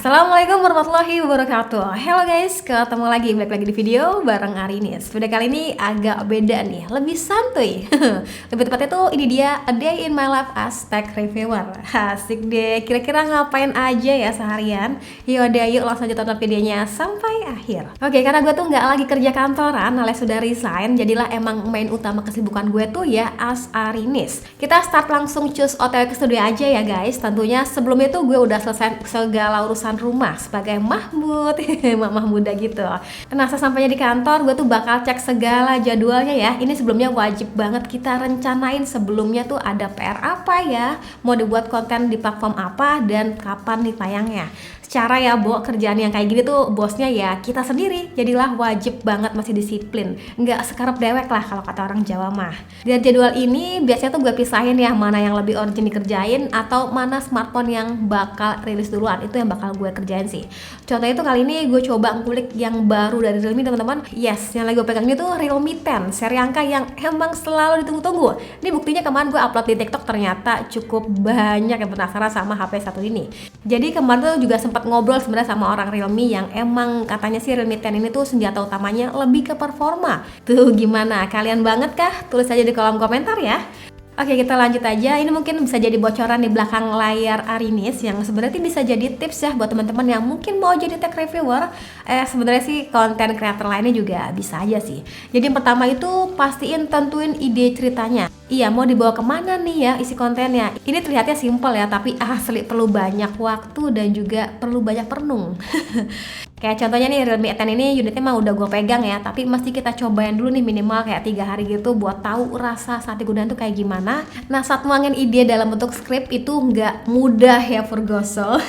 Assalamualaikum warahmatullahi wabarakatuh. Hello guys, ketemu lagi, balik lagi di video bareng Arinis. Video kali ini agak beda nih, lebih santuy. Lebih tepatnya tuh ini dia A Day in My Life as Tech Reviewer. Asik deh, kira-kira ngapain aja ya seharian? Yaudah yuk langsung aja tonton videonya sampai akhir. Oke, karena gue tuh nggak lagi kerja kantoran alias sudah resign, jadilah emang main utama kesibukan gue tuh ya as Arinis. Kita start langsung cus OTW ke studio aja ya guys. Tentunya sebelum itu gue udah selesai segala urusan rumah sebagai Mahmud, mama muda gitu. Nah, sesampainya di kantor, gue tuh bakal cek segala jadwalnya ya. Ini sebelumnya wajib banget kita rencanain sebelumnya tuh ada PR apa ya, mau dibuat konten di platform apa, dan kapan nih tayangnya. Secara ya, kerjaan yang kayak gini tuh bosnya ya kita sendiri, jadilah wajib banget masih disiplin, nggak sekarep dewek lah kalau kata orang Jawa mah. Dan jadwal ini biasanya tuh gue pisahin ya, mana yang lebih urgent dikerjain atau mana smartphone yang bakal rilis duluan, itu yang bakal gue kerjain sih. Contohnya tuh kali ini gue coba ngulik yang baru dari Realme teman-teman. Yes, yang lagi gue pegang ini tuh Realme 10 seri angka yang emang selalu ditunggu-tunggu. Ini buktinya kemarin gue upload di TikTok, ternyata cukup banyak yang penasaran sama HP satu ini. Jadi kemarin tuh juga sempat ngobrol sebenarnya sama orang Realme yang emang katanya sih Realme 10 ini tuh senjata utamanya lebih ke performa. Tuh gimana? Kalian banget kah? Tulis aja di kolom komentar ya. Oke, kita lanjut aja. Ini mungkin bisa jadi bocoran di belakang layar Arinis yang sebenarnya bisa jadi tips ya buat teman-teman yang mungkin mau jadi tech reviewer. Sebenarnya sih konten creator lainnya juga bisa aja sih. Jadi yang pertama itu pastiin tentuin ide ceritanya. Iya, mau dibawa kemana nih ya isi kontennya. Ini terlihatnya simpel ya, tapi asli perlu banyak waktu dan juga perlu banyak perenung. Kayak contohnya nih Realme 10 ini unitnya mah udah gue pegang ya, tapi mesti kita cobain dulu nih minimal kayak 3 hari gitu buat tahu rasa saat digunakan tuh kayak gimana. Nah, saat nuangin ide dalam bentuk skrip itu nggak mudah ya Furgoso.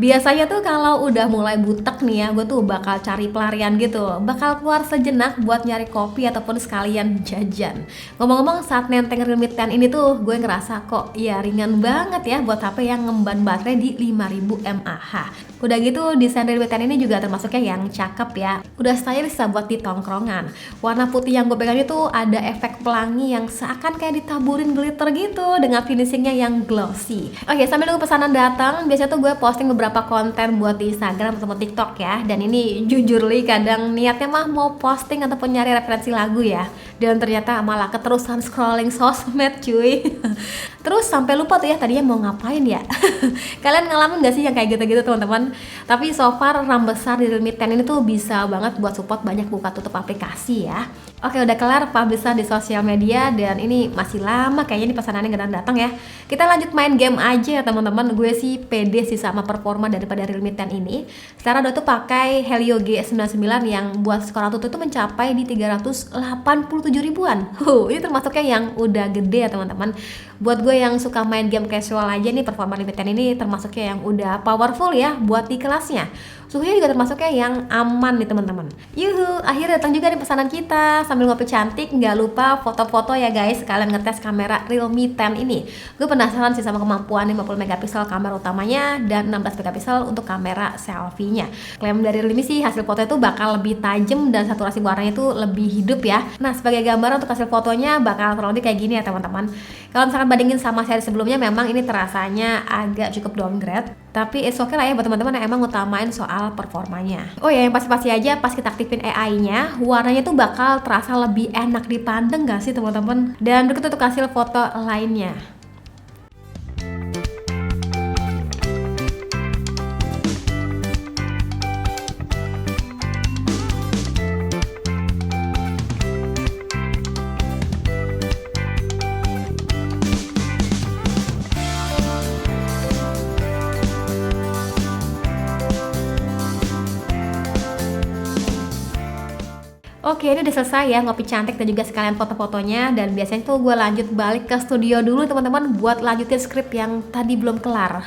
Biasanya tuh kalau udah mulai butek nih ya, gue tuh bakal cari pelarian gitu, bakal keluar sejenak buat nyari kopi ataupun sekalian jajan. Ngomong-ngomong, saat nenteng Realme 10 ini tuh gue ngerasa kok ya ringan banget ya buat HP yang ngemban baterai di 5000 mAh. Udah gitu desain Realme 10 ini juga termasuknya yang cakep ya, udah stylish lah buat di tongkrongan. Warna putih yang gue pegang itu ada efek pelangi yang seakan kayak ditaburin glitter gitu dengan finishingnya yang glossy. Oke, sambil nunggu pesanan datang, biasanya tuh gue posting beberapa konten buat di Instagram atau TikTok ya. Dan ini jujur li, kadang niatnya mah mau posting ataupun nyari referensi lagu ya, dan ternyata malah keterusan scrolling sosmed cuy. Terus sampai lupa tuh ya tadinya mau ngapain ya. Kalian ngalamin gak sih yang kayak gitu-gitu teman-teman? Tapi so far RAM besar di Realme 10 ini tuh bisa banget buat support banyak buka tutup aplikasi ya. Oke, udah kelar publishan di sosial media dan ini masih lama kayaknya nih pesanannya gak datang ya. Kita lanjut main game aja ya teman-teman. Gue sih pede sih sama performa daripada Realme 10 ini. Sekarang udah tuh pakai Helio G99 yang buat skor AnTuTu itu mencapai di 387 ribuan. Ini termasuknya yang udah gede ya teman-teman. Buat gue yang suka main game casual aja nih, performa Realme 10 ini termasuknya yang udah powerful ya buat di kelasnya. Suhunya juga termasuknya yang aman nih teman-teman. Yuhu, akhirnya datang juga nih pesanan kita. Sambil ngopi cantik, nggak lupa foto-foto ya guys. Kalian ngetes kamera Realme 10 ini. Gue penasaran sih sama kemampuan 50 megapiksel kamera utamanya dan 16 megapiksel untuk kamera selfie-nya. Klaim dari Realme sih hasil foto itu bakal lebih tajam dan saturasi warnanya itu lebih hidup ya. Nah, sebagai gambaran untuk hasil fotonya bakal kurang lebih kayak gini ya teman-teman. Kalau misalkan bandingin sama seri sebelumnya, memang ini terasanya agak cukup downgrade. Tapi it's okay lah ya buat teman-teman yang emang utamain soal performanya. Oh ya, yang pasti-pasti aja pas kita aktifin AI-nya, warnanya tuh bakal terasa lebih enak dipandang gak sih teman-teman? Dan berikut untuk hasil foto lainnya. Oke, ini udah selesai ya ngopi cantik dan juga sekalian foto-fotonya. Dan biasanya tuh gue lanjut balik ke studio dulu teman-teman buat lanjutin skrip yang tadi belum kelar.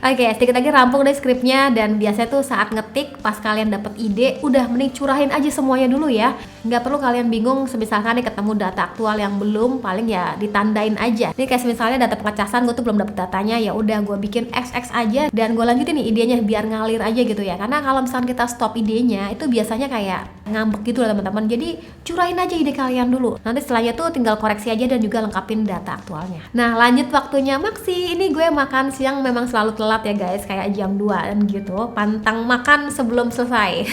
Oke, sedikit lagi rampung deh skripnya. Dan biasanya tuh saat ngetik, pas kalian dapet ide, udah mending curahin aja semuanya dulu ya. Nggak perlu kalian bingung, misalkan nih ketemu data aktual yang belum, paling ya ditandain aja. Ini kayak misalnya data pengecasan, gue tuh belum dapet datanya, ya udah gue bikin XX aja dan gue lanjutin nih idenya biar ngalir aja gitu ya. Karena kalau misalkan kita stop idenya, itu biasanya kayak ngambek gitu lah teman-teman. Jadi curahin aja ide kalian dulu. Nanti setelahnya tuh tinggal koreksi aja dan juga lengkapin data aktualnya. Nah lanjut waktunya maksi. Ini gue makan siang memang selalu telat ya guys, kayak jam 2an gitu. Pantang makan sebelum selesai.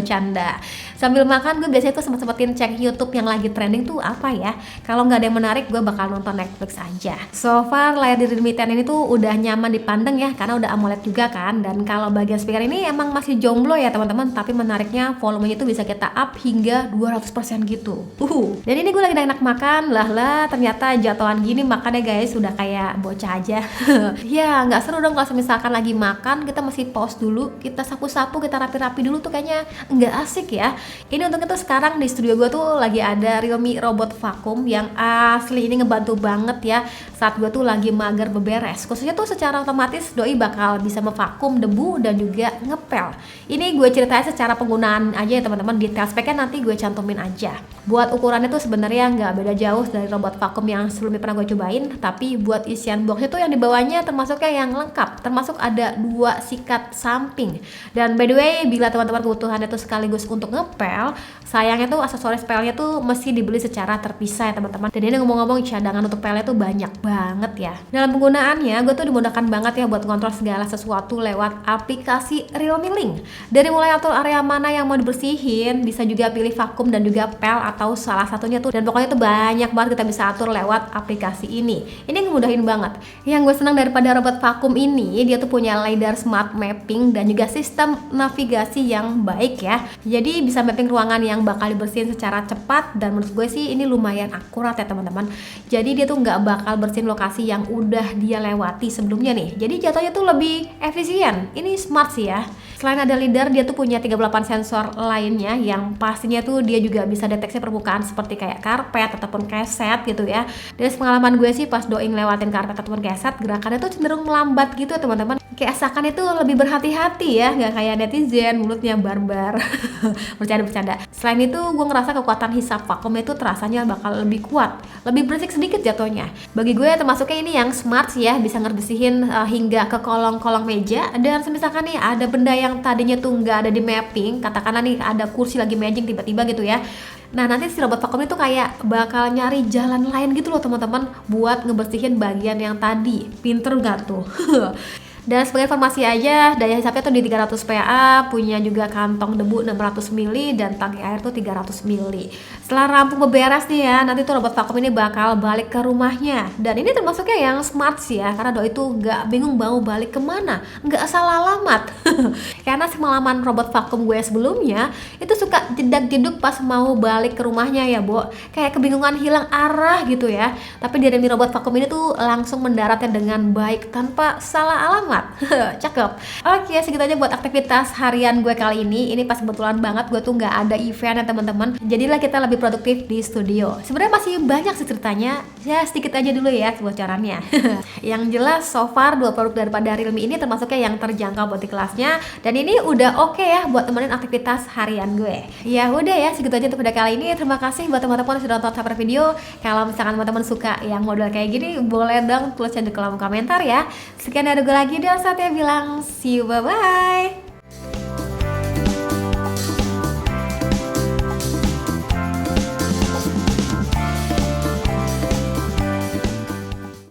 Canda. Sambil makan gue biasanya tuh sempet-sempetin cek YouTube yang lagi trending tuh apa ya. Kalau nggak ada yang menarik gue bakal nonton Netflix aja. So far layar di Realme 10 ini tuh udah nyaman dipandang ya, karena udah AMOLED juga kan. Dan kalau bagian speaker ini emang masih jomblo ya teman-teman, tapi menariknya volumenya tuh bisa kita up hingga 200% gitu. Dan ini gue lagi enak makan, lah ternyata jatuhan gini makannya guys, udah kayak bocah aja. Ya nggak seru dong kalau misalkan lagi makan kita masih pause dulu, kita sapu-sapu, kita rapi-rapi dulu tuh kayaknya nggak asik ya. Ini untuk itu sekarang di studio gue tuh lagi ada Realme Robot Vacuum yang asli ini ngebantu banget ya saat gue tuh lagi mager beberes. Khususnya tuh secara otomatis doi bakal bisa memvakum debu dan juga ngepel. Ini gue ceritain secara penggunaan aja ya teman-teman, detail speknya nanti gue cantumin aja. Buat ukurannya tuh sebenarnya nggak beda jauh dari robot vakum yang sebelumnya pernah gue cobain, tapi buat isian boxnya tuh yang dibawanya termasuknya yang lengkap, termasuk ada 2 sikat samping. Dan by the way, bila teman-teman kebutuhannya tuh sekaligus untuk ngepel, sayangnya tuh aksesoris pelnya tuh mesti dibeli secara terpisah ya teman-teman. Dan ini ngomong-ngomong cadangan untuk pelnya tuh banyak banget ya. Dalam penggunaannya gue tuh dimudahkan banget ya buat kontrol segala sesuatu lewat aplikasi Realme Link. Dari mulai atur area mana yang mau dibersihin, bisa juga pilih vakum dan juga pel atau salah satunya tuh, dan pokoknya tuh banyak banget kita bisa atur lewat aplikasi ini. Ini ngemudahin banget. Yang gue senang daripada robot vakum ini, dia tuh punya LiDAR smart mapping dan juga sistem navigasi yang baik ya. Jadi bisa mapping ruangan yang bakal dibersihin secara cepat, dan menurut gue sih ini lumayan akurat ya teman-teman. Jadi dia tuh nggak bakal bersihin lokasi yang udah dia lewati sebelumnya nih. Jadi jatuhnya tuh lebih efisien. Ini smart sih ya. Selain ada LiDAR, dia tuh punya 38 sensor lainnya yang pastinya tuh dia juga bisa deteksi permukaan seperti kayak karpet ataupun keset gitu ya. Dari pengalaman gue sih pas doi ngelewatin karpet ataupun keset, gerakannya tuh cenderung melambat gitu ya teman-teman. Kayak asalkan itu lebih berhati-hati ya, nggak kayak netizen mulutnya barbar. Bercanda-bercanda. Selain itu gue ngerasa kekuatan hisap vakumnya itu terasanya bakal lebih kuat, lebih bersih sedikit jatuhnya. Bagi gue termasuknya ini yang smart sih ya, bisa ngebersihin hingga ke kolong-kolong meja. Dan misalkan nih ada benda yang tadinya tuh nggak ada di mapping, katakanlah nih ada kursi lagi magic tiba-tiba gitu ya. Nah nanti si robot vakum itu kayak bakal nyari jalan lain gitu loh teman-teman, buat ngebersihin bagian yang tadi. Pinter gak tuh? Dan sebagai informasi aja, daya hisapnya tuh di 300 PA, punya juga kantong debu 600 ml dan tangki air tuh 300 ml. Setelah rampung beberes nih ya, nanti tuh robot vakum ini bakal balik ke rumahnya. Dan ini termasuknya yang smart sih ya, karena doi tuh nggak bingung mau balik kemana, nggak salah alamat. Karena semalaman robot vakum gue sebelumnya itu suka jedak-jeduk pas mau balik ke rumahnya ya, Bo. Kayak kebingungan hilang arah gitu ya. Tapi di Realme robot vakum ini tuh langsung mendaratnya dengan baik tanpa salah alamat. Cakep. Oke, segitu aja buat aktivitas harian gue kali ini. Ini pas kebetulan banget gue tuh nggak ada event ya teman-teman. Jadilah kita lebih produktif di studio. Sebenarnya masih banyak sih ceritanya. Ya sedikit aja dulu ya bocorannya. Yang jelas so far 2 produk daripada Realme ini termasuknya yang terjangkau buat di kelasnya. Dan ini udah oke ya buat temenin aktivitas harian gue. Ya udah ya, segitu aja untuk video kali ini. Terima kasih buat teman-teman yang sudah nonton sampai video. Kalau misalkan teman-teman suka yang model kayak gini, boleh dong tulis di kolom komentar ya. Sekian dari gue lagi, dan saatnya bilang see you, bye-bye.